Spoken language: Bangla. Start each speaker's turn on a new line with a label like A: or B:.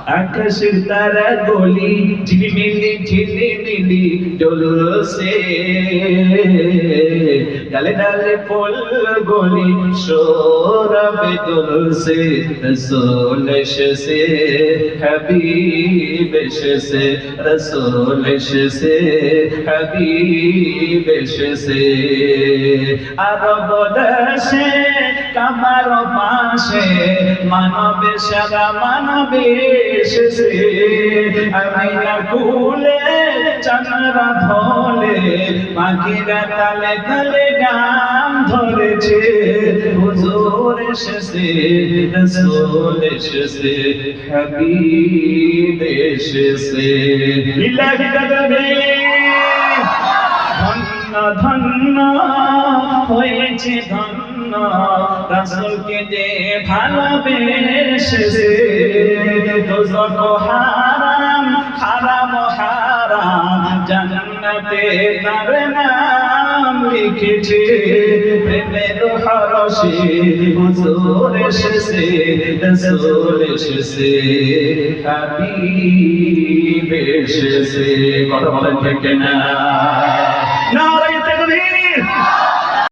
A: আকাশের তারা গলি ঝিলিমিলি জ্বলছে, ডালে ডালে ফুল গলি সৌরভে দুলছে। রসূল এসেছে, হাবিব এসেছে, রসূল এসেছে, হাবিব এসেছে। আরব দেশে কাবার পাশে মানবে সারা মানবে এসেছে। আমিনার কুলে চাঁদরা ধলে পাখিরা তালে তালে গান ধরেছে। হুজুর এসেছে, রাসূল এসেছে, হাবিব এসেছে। ইলাহি তাকবীর। ধন্য ধন্য হয়েছে ধন্য রাসূলকে যে ভালোবেসেছে। দোজখ হারাম হারাম হারাম জান্নাতে তার নাম লিখেছে। প্রেমের হরষে হুজুর এসেছে, রাসূল এসেছে, হাবিব এসেছে। কথা বলেন ঠিক না?